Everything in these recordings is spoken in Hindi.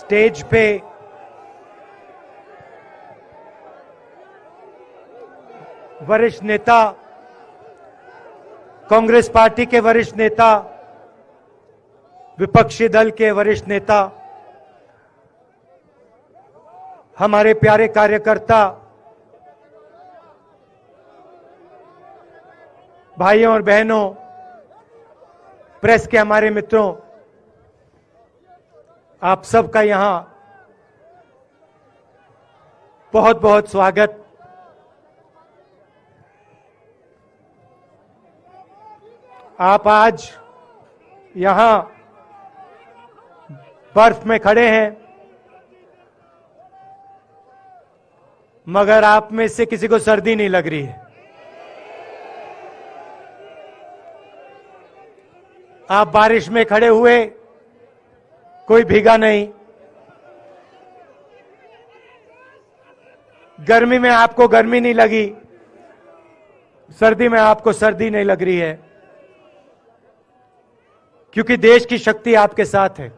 स्टेज पे वरिष्ठ नेता, कांग्रेस पार्टी के वरिष्ठ नेता, विपक्षी दल के वरिष्ठ नेता, हमारे प्यारे कार्यकर्ता, भाइयों और बहनों, प्रेस के हमारे मित्रों, आप सबका यहां बहुत बहुत स्वागत। आप आज यहां बर्फ में खड़े हैं, मगर आप में से किसी को सर्दी नहीं लग रही है। आप बारिश में खड़े हुए, कोई भीगा नहीं। गर्मी में आपको गर्मी नहीं लगी, सर्दी में आपको सर्दी नहीं लग रही है, क्योंकि देश की शक्ति आपके साथ है।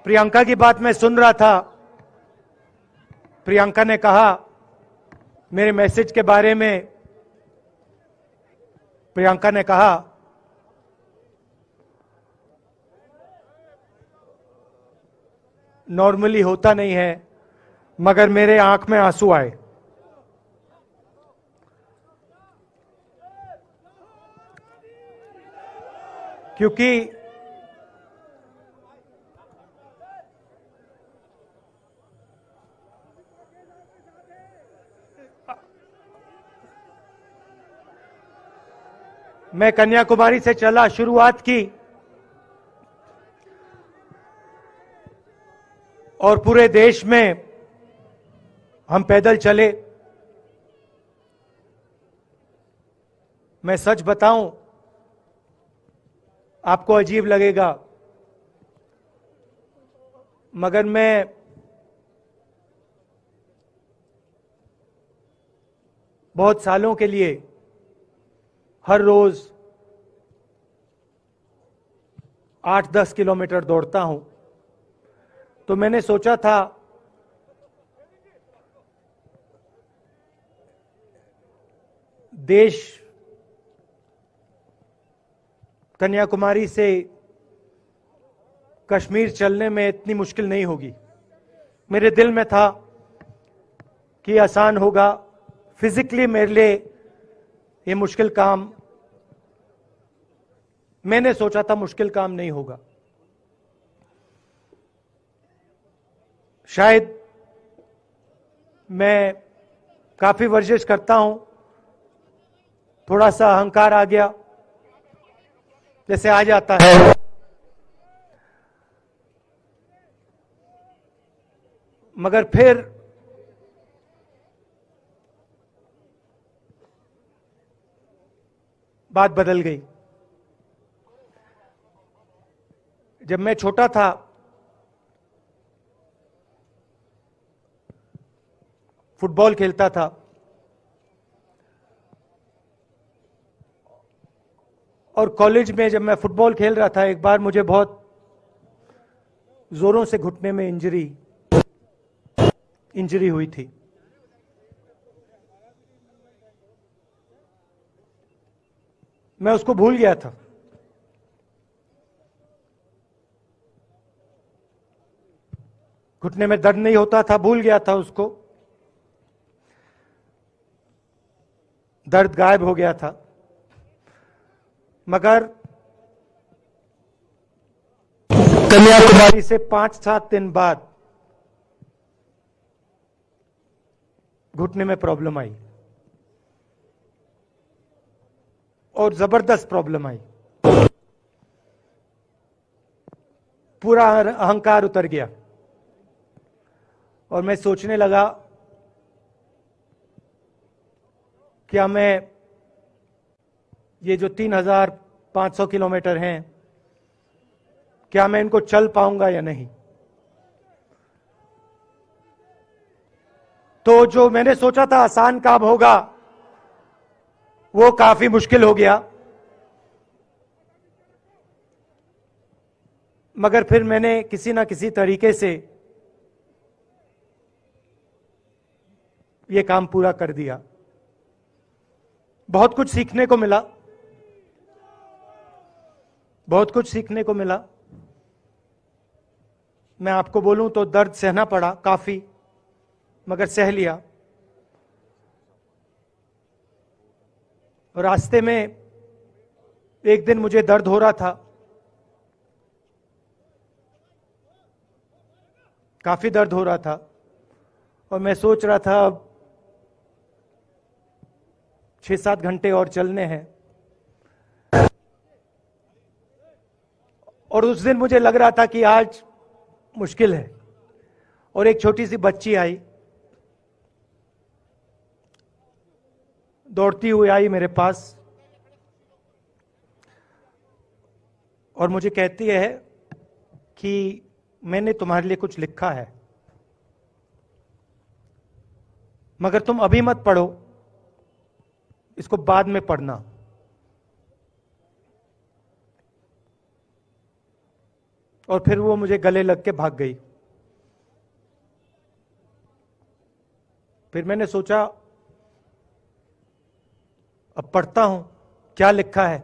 प्रियंका की बात मैं सुन रहा था। प्रियंका ने कहा मेरे मैसेज के बारे में, प्रियंका ने कहा नॉर्मली होता नहीं है, मगर मेरे आंख में आंसू आए। क्योंकि मैं कन्याकुमारी से चला, शुरुआत की और पूरे देश में हम पैदल चले। मैं सच बताऊं, आपको अजीब लगेगा, मगर मैं बहुत सालों के लिए हर रोज 8-10 किलोमीटर दौड़ता हूं। तो मैंने सोचा था देश कन्याकुमारी से कश्मीर चलने में इतनी मुश्किल नहीं होगी। मेरे दिल में था कि आसान होगा। फिजिकली मेरे लिए ये मुश्किल काम, मैंने सोचा था मुश्किल काम नहीं होगा। शायद मैं काफी वर्जिश करता हूं, थोड़ा सा अहंकार आ गया, जैसे आ जाता है। मगर फिर बात बदल गई। जब मैं छोटा था, फुटबॉल खेलता था, और कॉलेज में जब मैं फुटबॉल खेल रहा था, एक बार मुझे बहुत जोरों से घुटने में इंजरी हुई थी। मैं उसको भूल गया था। घुटने में दर्द नहीं होता था, भूल गया था उसको, दर्द गायब हो गया था। मगर कन्याकुमारी से 5-7 दिन बाद घुटने में प्रॉब्लम आई, और जबरदस्त प्रॉब्लम आई। पूरा अहंकार उतर गया और मैं सोचने लगा, क्या मैं ये जो 3,500 किलोमीटर हैं, क्या मैं इनको चल पाऊंगा या नहीं। तो जो मैंने सोचा था आसान काम होगा, वो काफी मुश्किल हो गया। मगर फिर मैंने किसी ना किसी तरीके से ये काम पूरा कर दिया। बहुत कुछ सीखने को मिला, बहुत कुछ सीखने को मिला। मैं आपको बोलूं तो दर्द सहना पड़ा काफी, मगर सह लिया। रास्ते में एक दिन मुझे दर्द हो रहा था, काफी दर्द हो रहा था, और मैं सोच रहा था अब 6-7 घंटे और चलने हैं। और उस दिन मुझे लग रहा था कि आज मुश्किल है। और एक छोटी सी बच्ची आई, दौड़ती हुई आई मेरे पास, और मुझे कहती है कि मैंने तुम्हारे लिए कुछ लिखा है, मगर तुम अभी मत पढ़ो, इसको बाद में पढ़ना। और फिर वो मुझे गले लग के भाग गई। फिर मैंने सोचा अब पढ़ता हूं क्या लिखा है।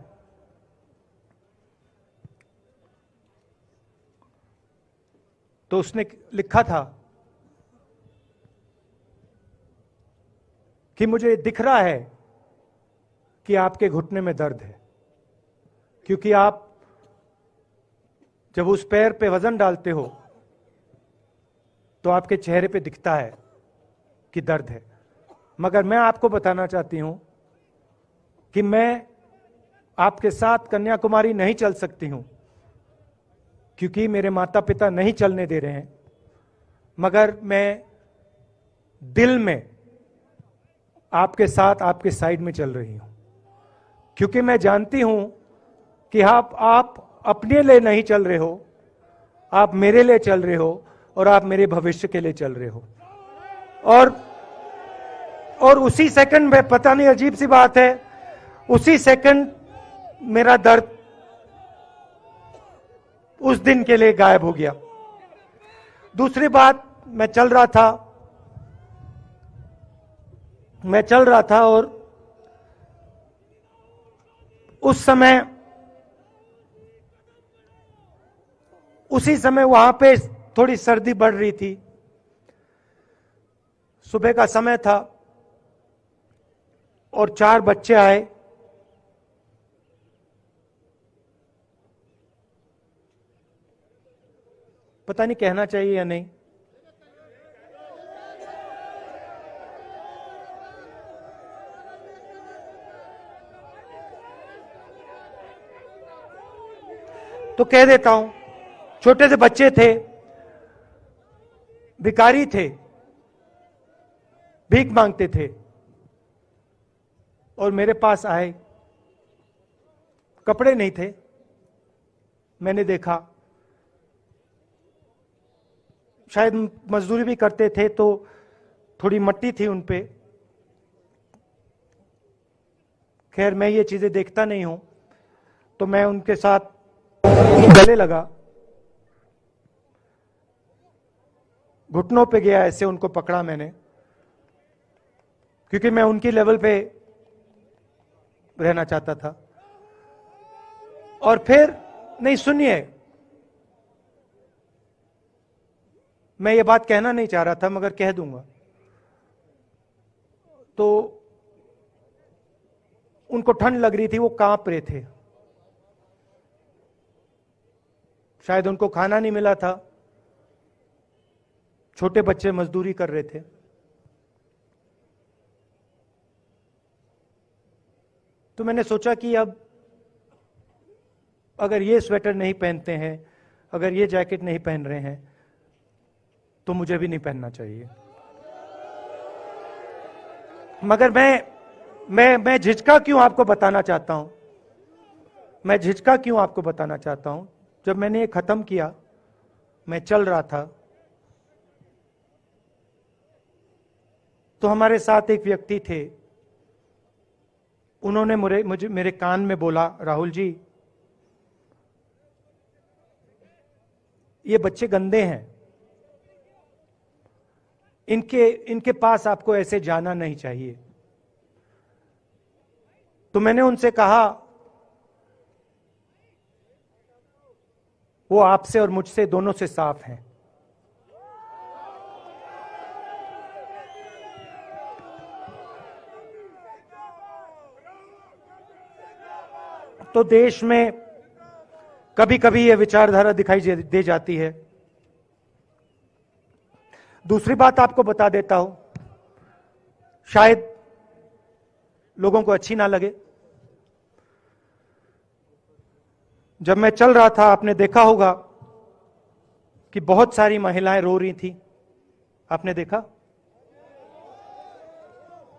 तो उसने लिखा था कि मुझे दिख रहा है कि आपके घुटने में दर्द है, क्योंकि आप जब उस पैर पे वजन डालते हो तो आपके चेहरे पे दिखता है कि दर्द है। मगर मैं आपको बताना चाहती हूं कि मैं आपके साथ कन्याकुमारी नहीं चल सकती हूं, क्योंकि मेरे माता पिता नहीं चलने दे रहे हैं। मगर मैं दिल में आपके साथ, आपके साइड में चल रही हूं, क्योंकि मैं जानती हूं कि आप अपने लिए नहीं चल रहे हो, आप मेरे लिए चल रहे हो, और आप मेरे भविष्य के लिए चल रहे हो। और उसी सेकंड में, पता नहीं अजीब सी बात है, उसी सेकंड मेरा दर्द उस दिन के लिए गायब हो गया। दूसरी बात, मैं चल रहा था और उसी समय वहां पे थोड़ी सर्दी बढ़ रही थी। सुबह का समय था और 4 बच्चे आए। पता नहीं कहना चाहिए या नहीं। तो कह देता हूं, छोटे से बच्चे थे, भिखारी थे, भीख मांगते थे, और मेरे पास आए। कपड़े नहीं थे, मैंने देखा, शायद मजदूरी भी करते थे तो थोड़ी मट्टी थी उन पे। खैर, मैं ये चीजें देखता नहीं हूं, तो मैं उनके साथ गले लगा, घुटनों पे गया, ऐसे उनको पकड़ा मैंने, क्योंकि मैं उनकी लेवल पे रहना चाहता था। और फिर, नहीं सुनिए, मैं ये बात कहना नहीं चाह रहा था मगर कह दूंगा। तो उनको ठंड लग रही थी, वो कांप रहे थे, शायद उनको खाना नहीं मिला था, छोटे बच्चे मजदूरी कर रहे थे। तो मैंने सोचा कि अब अगर ये स्वेटर नहीं पहनते हैं, अगर ये जैकेट नहीं पहन रहे हैं, तो मुझे भी नहीं पहनना चाहिए। मगर मैं झिझका क्यों आपको बताना चाहता हूं, मैं झिझका क्यों आपको बताना चाहता हूं। जब मैंने ये खत्म किया, मैं चल रहा था, तो हमारे साथ एक व्यक्ति थे उन्होंने मुझे मेरे कान में बोला, राहुल जी ये बच्चे गंदे हैं, इनके पास आपको ऐसे जाना नहीं चाहिए। तो मैंने उनसे कहा, वो आपसे और मुझसे दोनों से साफ हैं। तो देश में कभी कभी यह विचारधारा दिखाई दे जाती है। दूसरी बात आपको बता देता हूं, शायद लोगों को अच्छी ना लगे। जब मैं चल रहा था, आपने देखा होगा कि बहुत सारी महिलाएं रो रही थी। आपने देखा?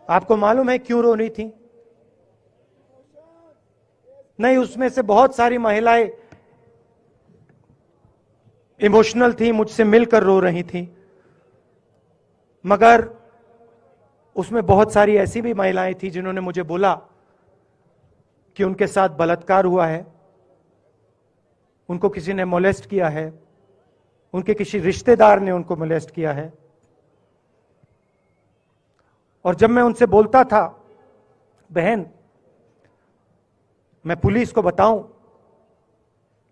आपको मालूम है क्यों रो रही थी? नहीं, उसमें से बहुत सारी महिलाएं इमोशनल थी, मुझसे मिलकर रो रही थी। मगर उसमें बहुत सारी ऐसी भी महिलाएं थी जिन्होंने मुझे बोला कि उनके साथ बलात्कार हुआ है, उनको किसी ने मोलेस्ट किया है, उनके किसी रिश्तेदार ने उनको मोलेस्ट किया है। और जब मैं उनसे बोलता था, बहन मैं पुलिस को बताऊं,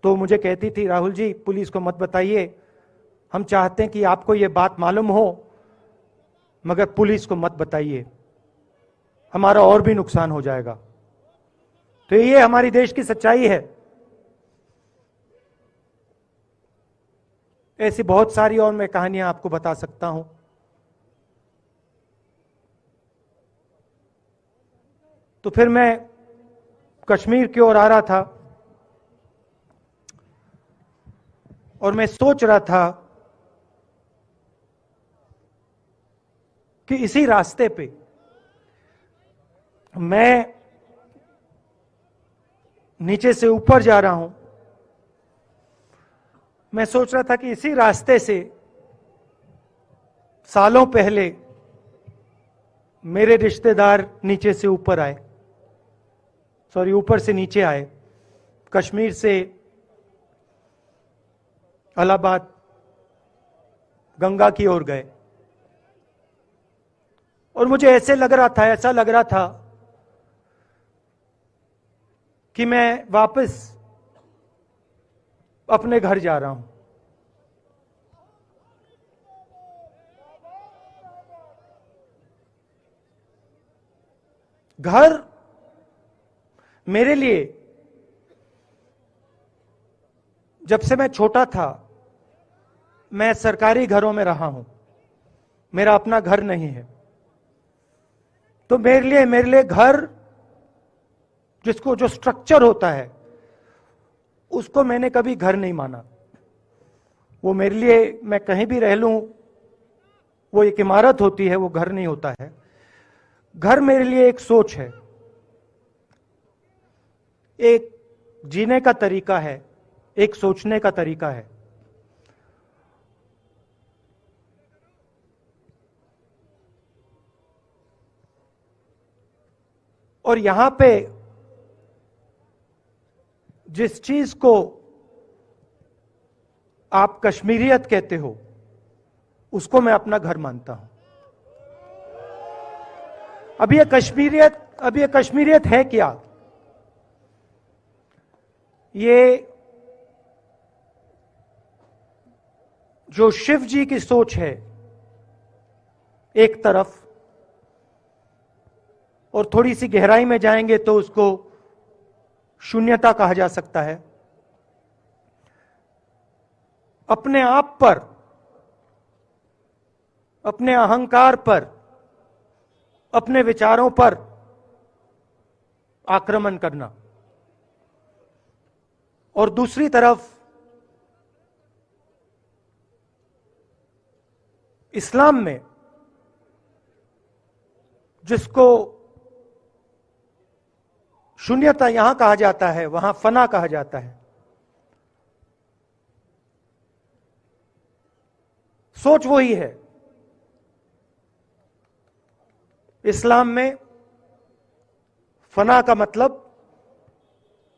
तो मुझे कहती थी, राहुल जी पुलिस को मत बताइए, हम चाहते हैं कि आपको यह बात मालूम हो, मगर पुलिस को मत बताइए, हमारा और भी नुकसान हो जाएगा। तो ये हमारी देश की सच्चाई है। ऐसी बहुत सारी और मैं कहानियां आपको बता सकता हूं। तो फिर मैं कश्मीर की ओर आ रहा था और मैं सोच रहा था कि इसी रास्ते पे मैं नीचे से ऊपर जा रहा हूं। मैं सोच रहा था कि इसी रास्ते से सालों पहले मेरे रिश्तेदार नीचे से ऊपर आए, सॉरी ऊपर से नीचे आए, कश्मीर से इलाहाबाद गंगा की ओर गए। और मुझे ऐसा लग रहा था कि मैं वापस अपने घर जा रहा हूं। घर मेरे लिए, जब से मैं छोटा था, मैं सरकारी घरों में रहा हूं, मेरा अपना घर नहीं है। तो मेरे लिए घर, जिसको जो स्ट्रक्चर होता है, उसको मैंने कभी घर नहीं माना। वो मेरे लिए, मैं कहीं भी रह लूं, वो एक इमारत होती है, वो घर नहीं होता है। घर मेरे लिए एक सोच है, एक जीने का तरीका है, एक सोचने का तरीका है। और यहां पे जिस चीज को आप कश्मीरियत कहते हो, उसको मैं अपना घर मानता हूं। अब ये कश्मीरियत है क्या? ये जो शिव जी की सोच है एक तरफ, और थोड़ी सी गहराई में जाएंगे तो उसको शून्यता कहा जा सकता है। अपने आप पर, अपने अहंकार पर, अपने विचारों पर आक्रमण करना। और दूसरी तरफ इस्लाम में, जिसको शून्यता यहां कहा जाता है, वहां फना कहा जाता है। सोच वही है। इस्लाम में फना का मतलब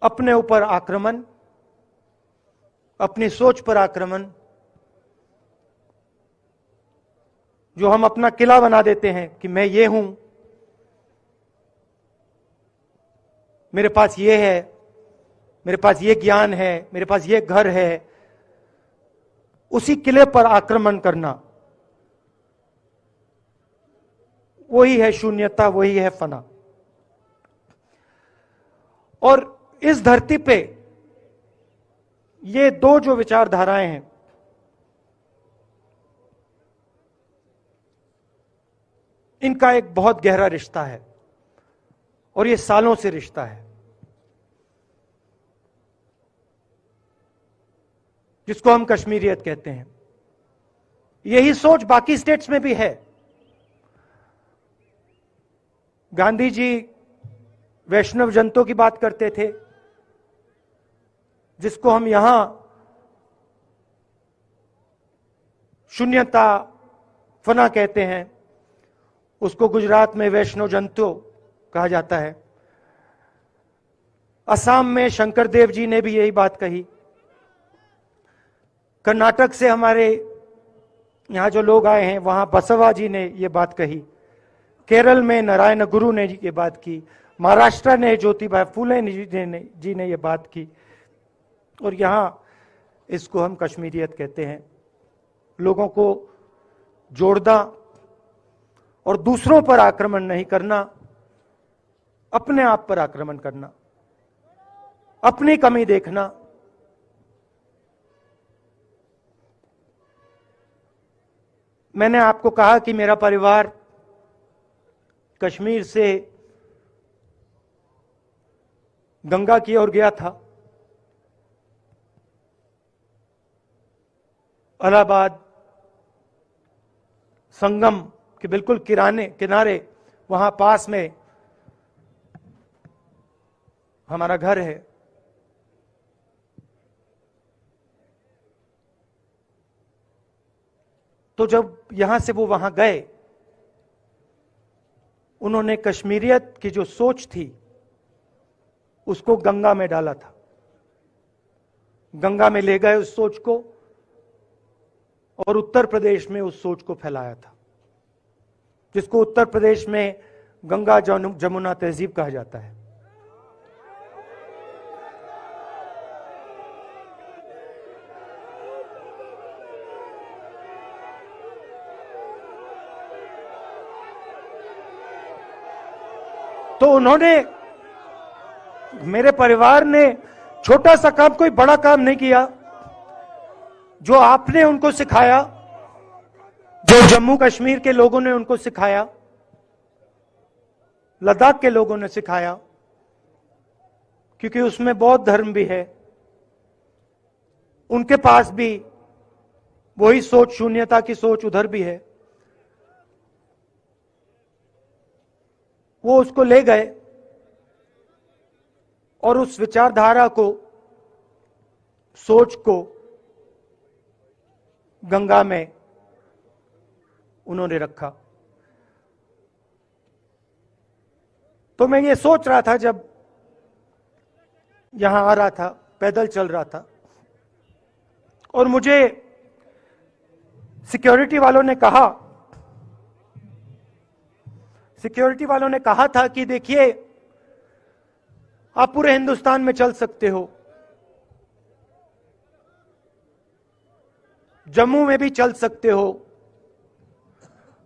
अपने ऊपर आक्रमण, अपनी सोच पर आक्रमण, जो हम अपना किला बना देते हैं कि मैं ये हूं, मेरे पास ये है, मेरे पास ये ज्ञान है, मेरे पास ये घर है, उसी किले पर आक्रमण करना, वही है शून्यता, वही है फना। और इस धरती पे ये दो जो विचारधाराएं हैं, इनका एक बहुत गहरा रिश्ता है और ये सालों से रिश्ता है, जिसको हम कश्मीरियत कहते हैं। यही सोच बाकी स्टेट्स में भी है। गांधी जी वैष्णव जनतों की बात करते थे, जिसको हम यहां शून्यता, फना कहते हैं, उसको गुजरात में वैष्णव जनतो कहा जाता है। असम में शंकर देव जी ने भी यही बात कही। कर्नाटक से हमारे यहां जो लोग आए हैं, वहां बसवा जी ने यह बात कही। केरल में नारायण गुरु ने ये बात की। महाराष्ट्र ने ज्योतिबा फुले जी ने यह बात की। और यहां इसको हम कश्मीरियत कहते हैं। लोगों को जोड़ना और दूसरों पर आक्रमण नहीं करना, अपने आप पर आक्रमण करना, अपनी कमी देखना। मैंने आपको कहा कि मेरा परिवार कश्मीर से गंगा की ओर गया था। इलाहाबाद संगम के बिल्कुल किनारे वहां पास में हमारा घर है। तो जब यहां से वो वहां गए, उन्होंने कश्मीरियत की जो सोच थी उसको गंगा में डाला था। गंगा में ले गए उस सोच को और उत्तर प्रदेश में उस सोच को फैलाया था, जिसको उत्तर प्रदेश में गंगा जमुना तहजीब कहा जाता है। तो उन्होंने, मेरे परिवार ने छोटा सा काम, कोई बड़ा काम नहीं किया। जो आपने उनको सिखाया, जो जम्मू कश्मीर के लोगों ने उनको सिखाया, लद्दाख के लोगों ने सिखाया, क्योंकि उसमें बौद्ध धर्म भी है, उनके पास भी वही सोच, शून्यता की सोच उधर भी है। वो उसको ले गए और उस विचारधारा को, सोच को गंगा में उन्होंने रखा। तो मैं ये सोच रहा था, जब यहां आ रहा था, पैदल चल रहा था, और मुझे सिक्योरिटी वालों ने कहा था कि देखिए, आप पूरे हिंदुस्तान में चल सकते हो, जम्मू में भी चल सकते हो,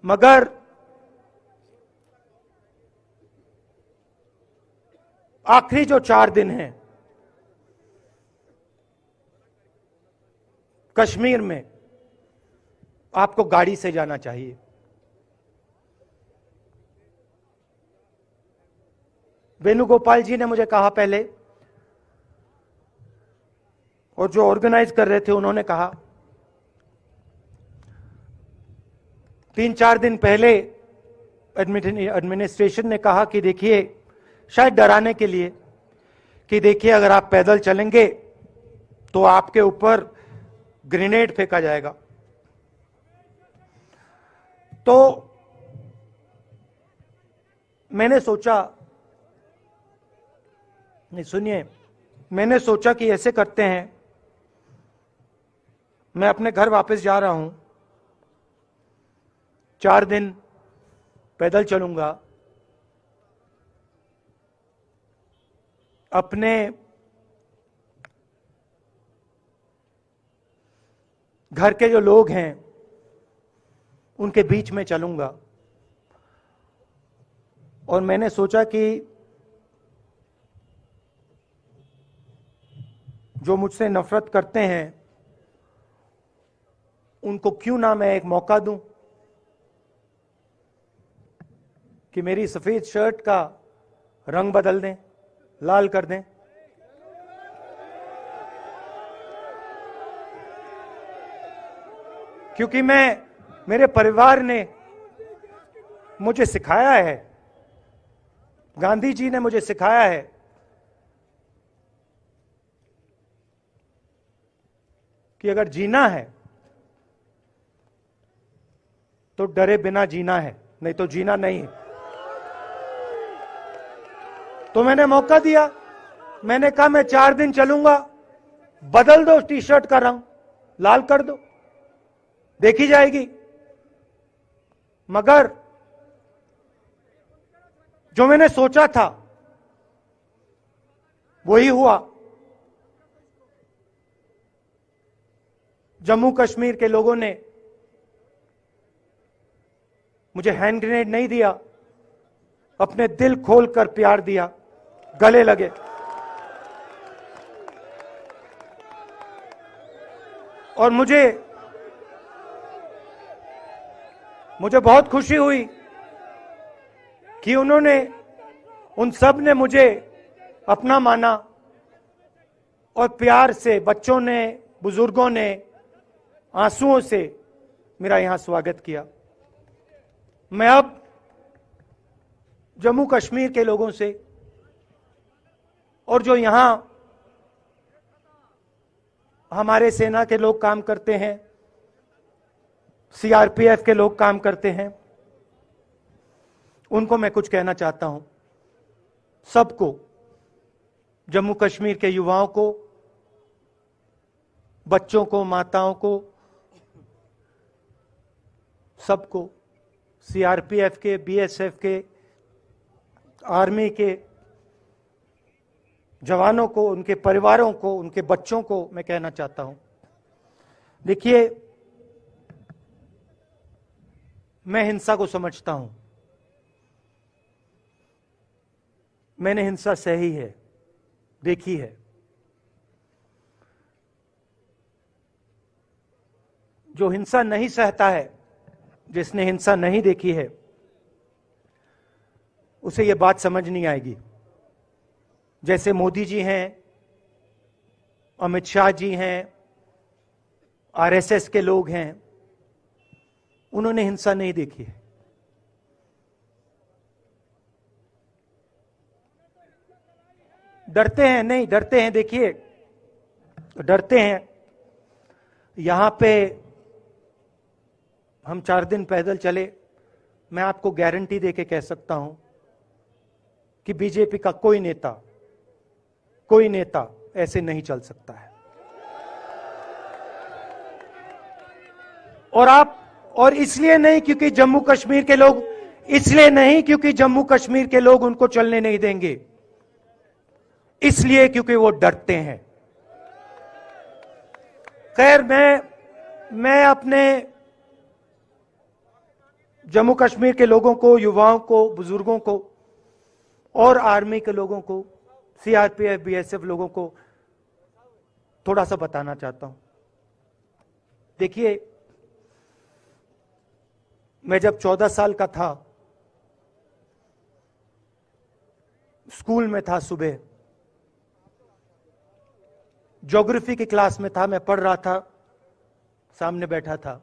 मगर आखिरी जो 4 दिन हैं कश्मीर में, आपको गाड़ी से जाना चाहिए। वेणुगोपाल जी ने मुझे कहा पहले, और जो ऑर्गेनाइज कर रहे थे उन्होंने कहा। 3-4 दिन पहले एडमिनिस्ट्रेशन ने कहा कि देखिए, शायद डराने के लिए, कि देखिए अगर आप पैदल चलेंगे तो आपके ऊपर ग्रेनेड फेंका जाएगा। तो मैंने सोचा नहीं, सुनिए, मैंने सोचा कि ऐसे करते हैं, मैं अपने घर वापस जा रहा हूं, 4 दिन पैदल चलूंगा, अपने घर के जो लोग हैं उनके बीच में चलूंगा, और मैंने सोचा कि जो मुझसे नफरत करते हैं उनको क्यों ना मैं एक मौका दूं कि मेरी सफेद शर्ट का रंग बदल दें, लाल कर दें। क्योंकि मेरे परिवार ने मुझे सिखाया है, गांधी जी ने मुझे सिखाया है कि अगर जीना है तो डरे बिना जीना है, नहीं तो जीना नहीं है। तो मैंने मौका दिया, मैंने कहा मैं 4 दिन चलूंगा, बदल दो टी शर्ट का रंग, लाल कर दो, देखी जाएगी। मगर जो मैंने सोचा था वही हुआ। जम्मू कश्मीर के लोगों ने मुझे हैंड ग्रेनेड नहीं दिया, अपने दिल खोलकर प्यार दिया, गले लगे। और मुझे बहुत खुशी हुई कि उन सब ने मुझे अपना माना, और प्यार से बच्चों ने, बुजुर्गों ने आंसुओं से मेरा यहां स्वागत किया। मैं अब जम्मू कश्मीर के लोगों से, और जो यहां हमारे सेना के लोग काम करते हैं, सीआरपीएफ के लोग काम करते हैं, उनको मैं कुछ कहना चाहता हूं। सबको, जम्मू कश्मीर के युवाओं को, बच्चों को, माताओं को, सबको, सीआरपीएफ के, बीएसएफ के, आर्मी के जवानों को, उनके परिवारों को, उनके बच्चों को मैं कहना चाहता हूं, देखिए, मैं हिंसा को समझता हूं, मैंने हिंसा सही है, देखी है। जो हिंसा नहीं सहता है, जिसने हिंसा नहीं देखी है, उसे यह बात समझ नहीं आएगी। जैसे मोदी जी हैं, अमित शाह जी हैं, आरएसएस के लोग हैं, उन्होंने हिंसा नहीं देखी है। डरते हैं, नहीं डरते हैं, देखिए डरते हैं। यहां पे हम 4 दिन पैदल चले, मैं आपको गारंटी देके कह सकता हूं कि बीजेपी का कोई नेता ऐसे नहीं चल सकता है। और इसलिए नहीं क्योंकि जम्मू कश्मीर के लोग, इसलिए नहीं क्योंकि जम्मू कश्मीर के लोग उनको चलने नहीं देंगे, इसलिए क्योंकि वो डरते हैं। खैर, मैं अपने जम्मू कश्मीर के लोगों को, युवाओं को, बुजुर्गों को, और आर्मी के लोगों को, सीआरपीएफ, बीएसएफ लोगों को थोड़ा सा बताना चाहता हूं। देखिए, मैं जब 14 साल का था, स्कूल में था, सुबह ज्योग्राफी की क्लास में था, मैं पढ़ रहा था, सामने बैठा था,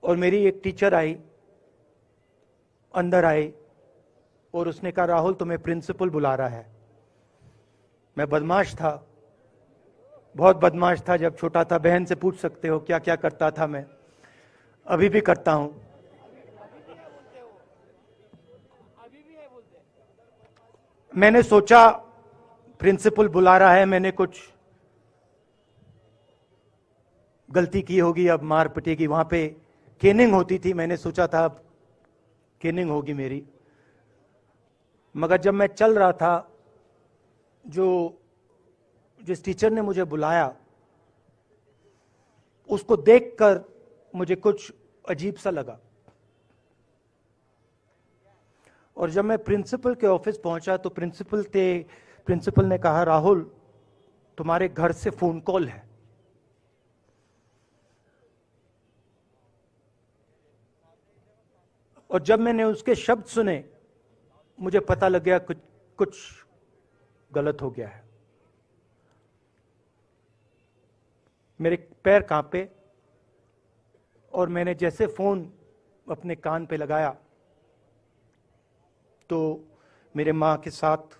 और मेरी एक टीचर आई, अंदर आई, और उसने कहा, राहुल तुम्हें प्रिंसिपल बुला रहा है। मैं बदमाश था, बहुत बदमाश था जब छोटा था, बहन से पूछ सकते हो क्या क्या करता था मैं, अभी भी करता हूं। मैंने सोचा प्रिंसिपल बुला रहा है, मैंने कुछ गलती की होगी, अब मार पिटेगी। वहां पे केनिंग होती थी, मैंने सोचा था अब केनिंग होगी मेरी। मगर जब मैं चल रहा था, जिस टीचर ने मुझे बुलाया उसको देखकर मुझे कुछ अजीब सा लगा। और जब मैं प्रिंसिपल के ऑफिस पहुंचा तो प्रिंसिपल ने कहा, राहुल तुम्हारे घर से फोन कॉल है। और जब मैंने उसके शब्द सुने मुझे पता लग गया कुछ गलत हो गया है। मेरे पैर कांपे और मैंने जैसे फोन अपने कान पे लगाया तो मेरे मां के साथ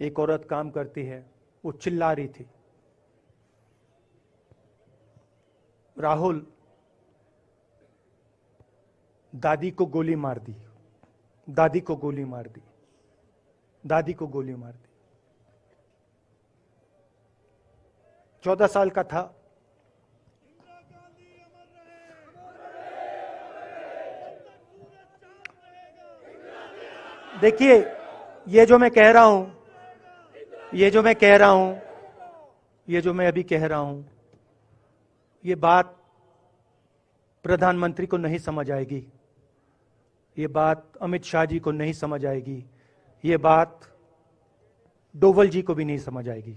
एक औरत काम करती है, वो चिल्ला रही थी, राहुल दादी को गोली मार दी, दादी को गोली मार दी, दादी को गोली मार दी। 14 साल का था। देखिए, ये जो मैं कह रहा हूं, ये जो मैं अभी कह रहा हूं, ये बात प्रधानमंत्री को नहीं समझ आएगी, ये बात अमित शाह जी को नहीं समझ आएगी, ये बात डोवल जी को भी नहीं समझ आएगी,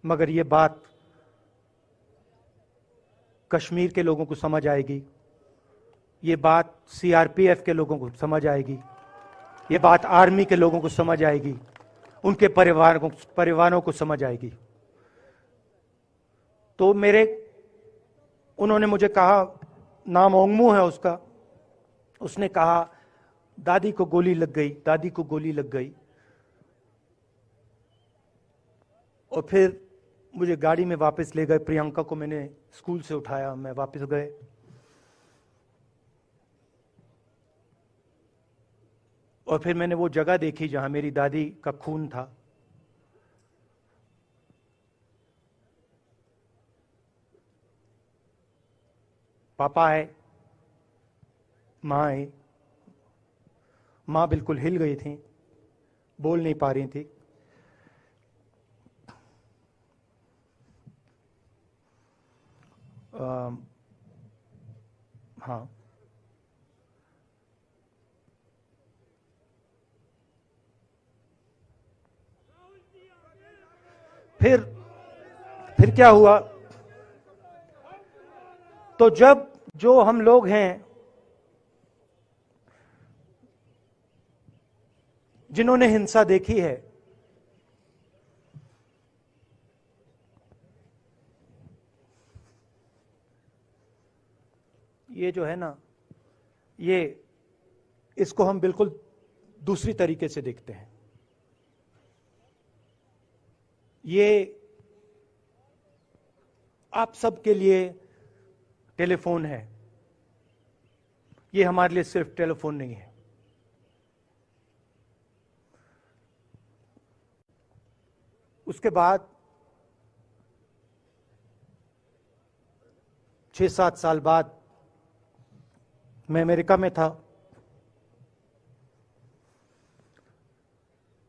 मगर ये बात कश्मीर के लोगों को समझ आएगी, ये बात सीआरपीएफ के लोगों को समझ आएगी, ये बात आर्मी के लोगों को समझ आएगी, उनके परिवारों को समझ आएगी। तो उन्होंने मुझे कहा, नाम ओंगमू है उसका, उसने कहा दादी को गोली लग गई, दादी को गोली लग गई। और फिर मुझे गाड़ी में वापस ले गए, प्रियंका को मैंने स्कूल से उठाया, मैं वापस गए। और फिर मैंने वो जगह देखी जहां मेरी दादी का खून था। पापा आए, मां आई, मां बिल्कुल हिल गई थी, बोल नहीं पा रही थी। हाँ, फिर क्या हुआ, तो जो हम लोग हैं जिन्होंने हिंसा देखी है, ये जो है ना, इसको हम बिल्कुल दूसरी तरीके से देखते हैं। ये आप सबके लिए टेलीफोन है, ये हमारे लिए सिर्फ टेलीफोन नहीं है। उसके बाद 6-7 साल बाद मैं अमेरिका में था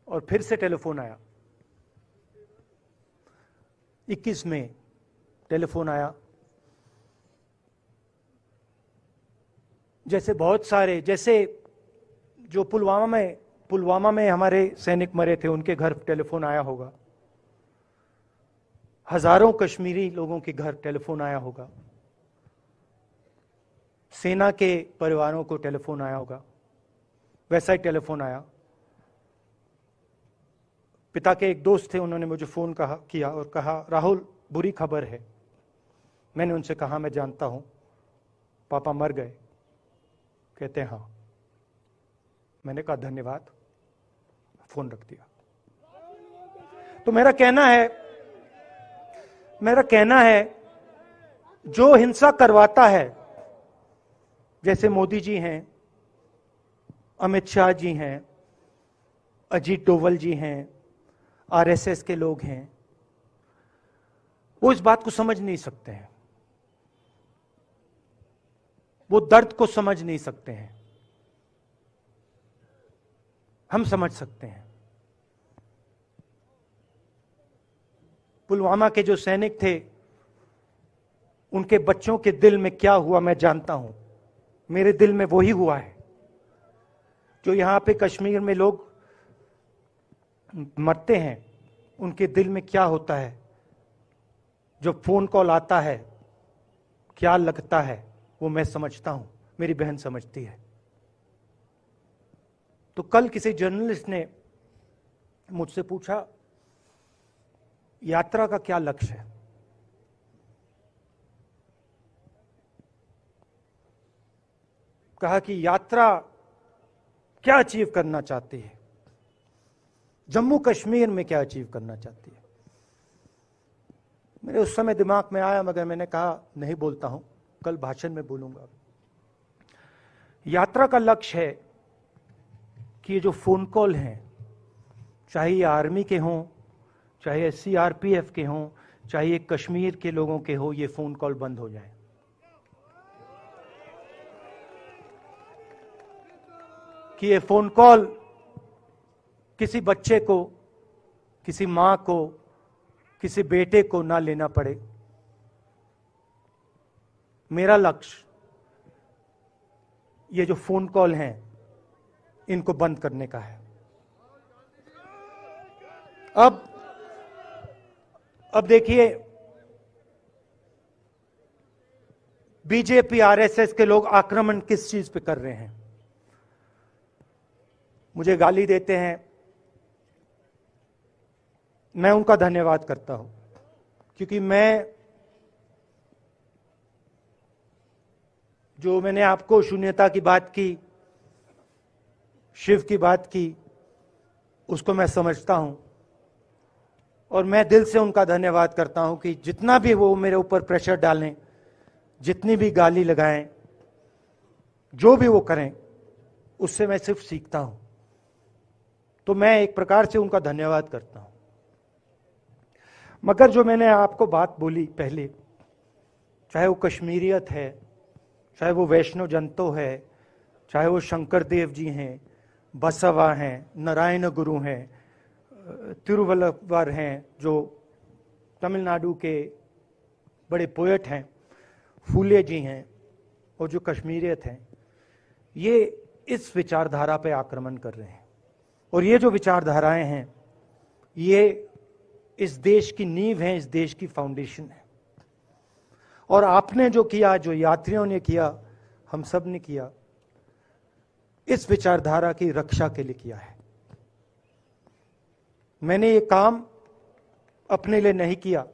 और फिर से टेलीफोन आया। 21 में टेलीफोन आया। जैसे बहुत सारे, जैसे जो पुलवामा में हमारे सैनिक मरे थे, उनके घर टेलीफोन आया होगा, हजारों कश्मीरी लोगों के घर टेलीफोन आया होगा, सेना के परिवारों को टेलीफोन आया होगा, वैसा ही टेलीफोन आया। पिता के एक दोस्त थे, उन्होंने मुझे फोन किया और कहा, राहुल बुरी खबर है। मैंने उनसे कहा, मैं जानता हूं, पापा मर गए। कहते हैं हाँ। मैंने कहा धन्यवाद, फोन रख दिया। तो मेरा कहना है जो हिंसा करवाता है, जैसे मोदी जी हैं, अमित शाह जी हैं, अजीत डोवल जी हैं, आरएसएस के लोग हैं, वो इस बात को समझ नहीं सकते हैं, वो दर्द को समझ नहीं सकते हैं। हम समझ सकते हैं। पुलवामा के जो सैनिक थे, उनके बच्चों के दिल में क्या हुआ मैं जानता हूं। मेरे दिल में वही हुआ है जो यहां पे कश्मीर में लोग मरते हैं, उनके दिल में क्या होता है। जो फोन कॉल आता है क्या लगता है, वो मैं समझता हूं, मेरी बहन समझती है। तो कल किसी जर्नलिस्ट ने मुझसे पूछा, यात्रा का क्या लक्ष्य है? कहा कि यात्रा क्या अचीव करना चाहती है, जम्मू कश्मीर में क्या अचीव करना चाहती है। मेरे उस समय दिमाग में आया, मगर मैंने कहा नहीं बोलता हूं, कल भाषण में बोलूंगा। यात्रा का लक्ष्य है कि ये जो फोन कॉल हैं, चाहे ये आर्मी के हों, चाहे सीआरपीएफ के हों, चाहे ये कश्मीर के लोगों के हो, ये फोन कॉल बंद हो जाए। कि ये फोन कॉल किसी बच्चे को, किसी मां को, किसी बेटे को ना लेना पड़े। मेरा लक्ष्य ये जो फोन कॉल हैं, इनको बंद करने का है। अब देखिए, बीजेपी आरएसएस के लोग आक्रमण किस चीज पे कर रहे हैं। मुझे गाली देते हैं, मैं उनका धन्यवाद करता हूं, क्योंकि मैंने आपको शून्यता की बात की, शिव की बात की, उसको मैं समझता हूं और मैं दिल से उनका धन्यवाद करता हूं कि जितना भी वो मेरे ऊपर प्रेशर डालें, जितनी भी गाली लगाएं, जो भी वो करें, उससे मैं सिर्फ सीखता हूं। तो मैं एक प्रकार से उनका धन्यवाद करता हूं। मगर जो मैंने आपको बात बोली पहले, चाहे वो कश्मीरियत है, चाहे वो वैष्णव जंतो है, चाहे वो शंकर देव जी हैं, बसवा हैं, नारायण गुरु हैं, तिरुवल्लुवर हैं, जो तमिलनाडु के बड़े पोएट हैं, फूले जी हैं, और जो कश्मीरियत हैं, ये इस विचारधारा पे आक्रमण कर रहे हैं। और ये जो विचारधाराएं हैं, ये इस देश की नींव है, इस देश की फाउंडेशन है। और आपने जो किया, जो यात्रियों ने किया, हम सब ने किया, इस विचारधारा की रक्षा के लिए किया है। मैंने ये काम अपने लिए नहीं किया,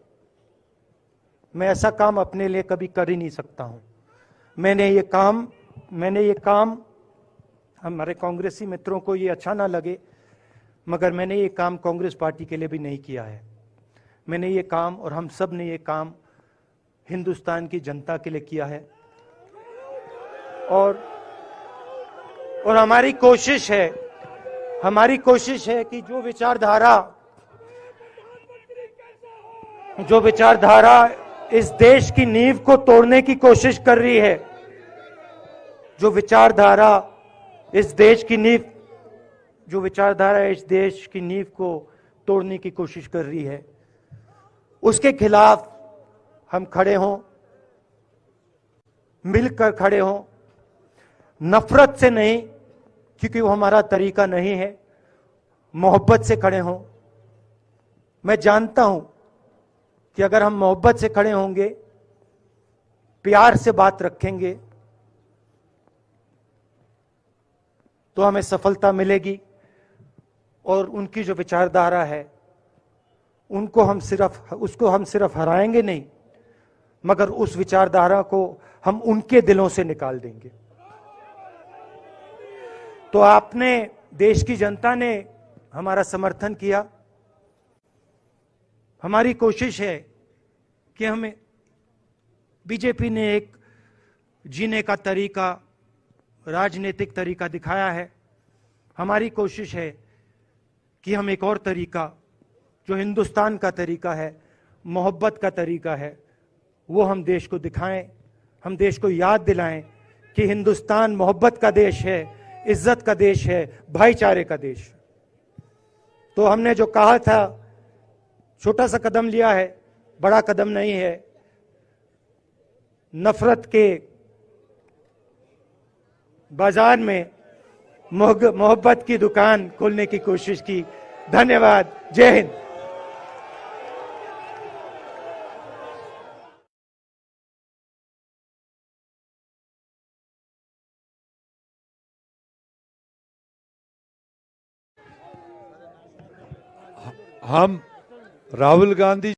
मैं ऐसा काम अपने लिए कभी कर ही नहीं सकता हूं। मैंने ये काम हमारे कांग्रेसी मित्रों को ये अच्छा ना लगे, मगर मैंने ये काम कांग्रेस पार्टी के लिए भी नहीं किया है। मैंने ये काम, और हम सब ने ये काम हिंदुस्तान की जनता के लिए किया है। और हमारी कोशिश है कि जो विचारधारा इस देश की नींव को तोड़ने की कोशिश कर रही है, जो विचारधारा इस देश की नींव को तोड़ने की कोशिश कर रही है, उसके खिलाफ हम खड़े हों, मिलकर खड़े हों, नफरत से नहीं, क्योंकि वो हमारा तरीका नहीं है, मोहब्बत से खड़े हों। मैं जानता हूं कि अगर हम मोहब्बत से खड़े होंगे, प्यार से बात रखेंगे, तो हमें सफलता मिलेगी। और उनकी जो विचारधारा है, उसको हम सिर्फ हराएंगे नहीं, मगर उस विचारधारा को हम उनके दिलों से निकाल देंगे। तो आपने, देश की जनता ने हमारा समर्थन किया। हमारी कोशिश है कि हमें, बीजेपी ने एक जीने का तरीका, राजनीतिक तरीका दिखाया है। हमारी कोशिश है कि हम एक और तरीका, जो हिंदुस्तान का तरीका है, मोहब्बत का तरीका है, वो हम देश को दिखाएं, हम देश को याद दिलाएं कि हिंदुस्तान मोहब्बत का देश है, इज्जत का देश है, भाईचारे का देश। तो हमने जो कहा था, छोटा सा कदम लिया है, बड़ा कदम नहीं है। नफरत के बाजार में मोहब्बत की दुकान खोलने की कोशिश की। धन्यवाद। जय हिंद। हम राहुल गांधी